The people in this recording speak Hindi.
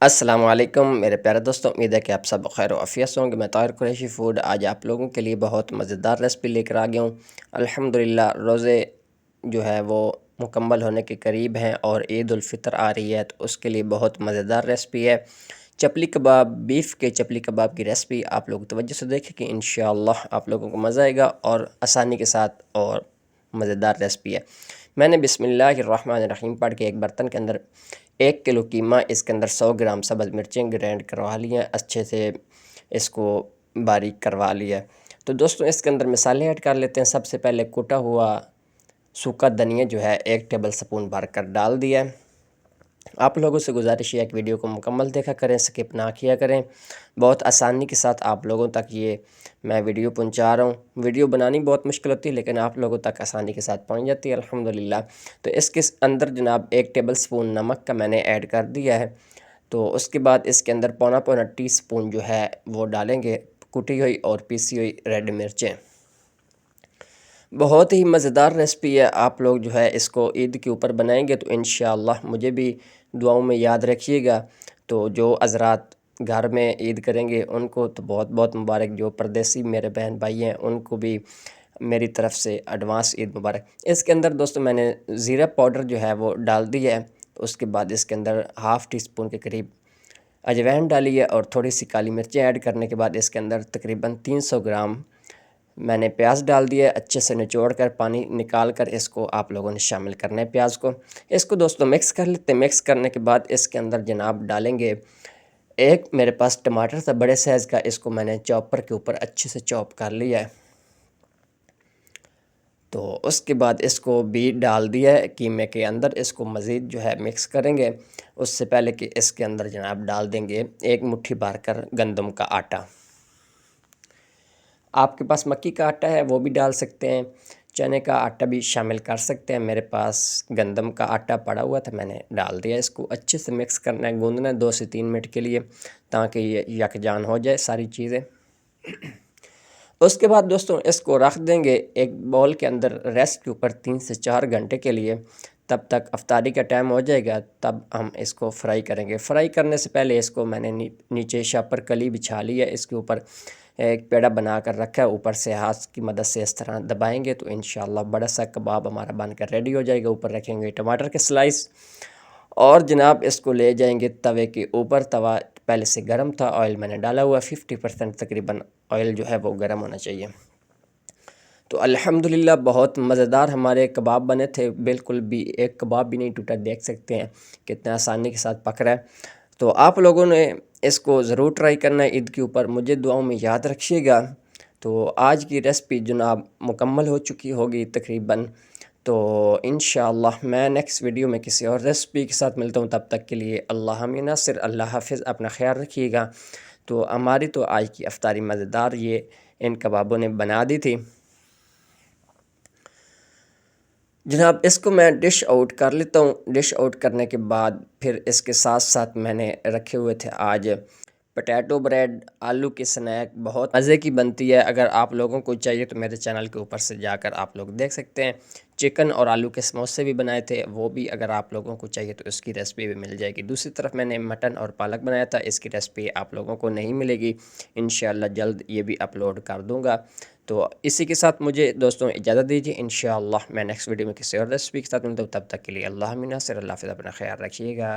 अस्सलाम वालेकुम मेरे प्यारे दोस्तों, उम्मीद है कि आप सब खैर आफियत से होंगे। मैं ताहिर कुरैशी फ़ूड आज आप लोगों के लिए बहुत मज़ेदार रेसिपी लेकर आ गया हूँ। अल्हम्दुलिल्लाह रोज़े जो है वो मुकम्मल होने के करीब हैं और ईद उल फ़ितर आ रही है, तो उसके लिए बहुत मज़ेदार रेसिपी है। चपली कबाब, बीफ के चपली कबाब की रेसिपी आप लोग तवज्जो से देखें कि इंशाअल्लाह आप लोगों को मज़ा आएगा और आसानी के साथ और मज़ेदार रेसिपी है। मैंने बिस्मिल्लाहिर्रहमानिर्रहीम पढ़ के एक बर्तन के अंदर 1 किलो कीमा, इसके अंदर 100 ग्राम सब्ज़ मिर्चें ग्राइंड करवा ली हैं, अच्छे से इसको बारीक करवा लिया है। तो दोस्तों इसके अंदर मसाले ऐड कर लेते हैं। सबसे पहले कुटा हुआ सूखा धनिया जो है 1 टेबल स्पून भर कर डाल दिया है। आप लोगों से गुजारिश है कि वीडियो को मुकम्मल देखा करें, स्किप ना किया करें। बहुत आसानी के साथ आप लोगों तक ये मैं वीडियो पहुंचा रहा हूं। वीडियो बनानी बहुत मुश्किल होती है, लेकिन आप लोगों तक आसानी के साथ पहुंच जाती है अल्हम्दुलिल्लाह। तो इसके अंदर जनाब 1 टेबल स्पून नमक का मैंने ऐड कर दिया है। तो उसके बाद इसके अंदर पौना पौना टीस्पून जो है वो डालेंगे कुटी हुई और पीसी हुई रेड मिर्चें। बहुत ही मज़ेदार रेसिपी है। आप लोग जो है इसको ईद के ऊपर बनाएंगे तो इंशाअल्लाह मुझे भी दुआओं में याद रखिएगा। तो जो हज़रात घर में ईद करेंगे उनको तो बहुत बहुत मुबारक, जो परदेसी मेरे बहन भाई हैं उनको भी मेरी तरफ़ से एडवांस ईद मुबारक। इसके अंदर दोस्तों मैंने ज़ीरा पाउडर जो है वो डाल दिया है। तो उसके बाद इसके अंदर हाफ़ टी स्पून के करीब अजवाइन डाली है और थोड़ी सी काली मिर्चें ऐड करने के बाद इसके अंदर तकरीबन 300 ग्राम मैंने प्याज डाल दिया। अच्छे से निचोड़ कर पानी निकाल कर इसको आप लोगों ने शामिल करना है प्याज को। इसको दोस्तों मिक्स कर लेते हैं। मिक्स करने के बाद इसके अंदर जनाब डालेंगे, एक मेरे पास टमाटर था बड़े साइज़ का, इसको मैंने चॉपर के ऊपर अच्छे से चॉप कर लिया है। तो उसके बाद इसको भी डाल दिया है कीमे के अंदर। इसको मज़ीद जो है मिक्स करेंगे। उससे पहले कि इसके अंदर जनाब डाल देंगे 1 मुट्ठी भर कर गंदम का आटा। आपके पास मक्की का आटा है वो भी डाल सकते हैं, चने का आटा भी शामिल कर सकते हैं। मेरे पास गंदम का आटा पड़ा हुआ था, मैंने डाल दिया। इसको अच्छे से मिक्स करना है, गूंदना है 2 से 3 मिनट के लिए, ताकि ये यकजान हो जाए सारी चीज़ें। उसके बाद दोस्तों इसको रख देंगे एक बाउल के अंदर रेस्ट के ऊपर 3 से 4 घंटे के लिए। तब तक अफ्तारी का टाइम हो जाएगा, तब हम इसको फ्राई करेंगे। फ्राई करने से पहले इसको मैंने नीचे शापर कली बिछा ली है, इसके ऊपर एक पेड़ा बना कर रखा है। ऊपर से हाथ की मदद से इस तरह दबाएंगे तो इंशाल्लाह बड़ा सा कबाब हमारा बनकर रेडी हो जाएगा। ऊपर रखेंगे टमाटर के स्लाइस और जनाब इसको ले जाएंगे तवे के ऊपर। तवा पहले से गर्म था, ऑयल मैंने डाला हुआ 50% तकरीबन ऑयल जो है वो गर्म होना चाहिए। तो अल्हम्दुलिल्लाह बहुत मज़ेदार हमारे कबाब बने थे, बिल्कुल भी एक कबाब भी नहीं टूटा। देख सकते हैं कितना आसानी के साथ पक रहा है। तो आप लोगों ने इसको ज़रूर ट्राई करना है ईद के ऊपर, मुझे दुआओं में याद रखिएगा। तो आज की रेसिपी जनाब मुकम्मल हो चुकी होगी तकरीबन। तो इंशाअल्लाह मैं नेक्स्ट वीडियो में किसी और रेसिपी के साथ मिलता हूँ। तब तक के लिए अल्लाह हमें नासिर, अल्लाह हाफ़िज़, अपना ख्याल रखिएगा। तो हमारी तो आज की अफ्तारी मज़ेदार ये इन कबाबों ने बना दी थी जनाब। इसको मैं डिश आउट कर लेता हूँ। डिश आउट करने के बाद फिर इसके साथ साथ मैंने रखे हुए थे आज पोटैटो ब्रेड, आलू की स्नैक, बहुत मज़े की बनती है। अगर आप लोगों को चाहिए तो मेरे चैनल के ऊपर से जाकर आप लोग देख सकते हैं। चिकन और आलू के समोसे भी बनाए थे, वो भी अगर आप लोगों को चाहिए तो इसकी रेसिपी भी मिल जाएगी। दूसरी तरफ मैंने मटन और पालक बनाया था, इसकी रेसिपी आप लोगों को नहीं मिलेगी। इंशाअल्लाह जल्द ये भी अपलोड कर दूँगा। तो इसी के साथ मुझे दोस्तों इजाज़त दीजिए। इंशाअल्लाह मैं नेक्स्ट वीडियो में किसी और रेसिपी के साथ मिलता हूँ। तब तक के लिए अल्लाह मिन नासिर, अल्लाह हाफ़िज़, अपना ख्याल रखिएगा।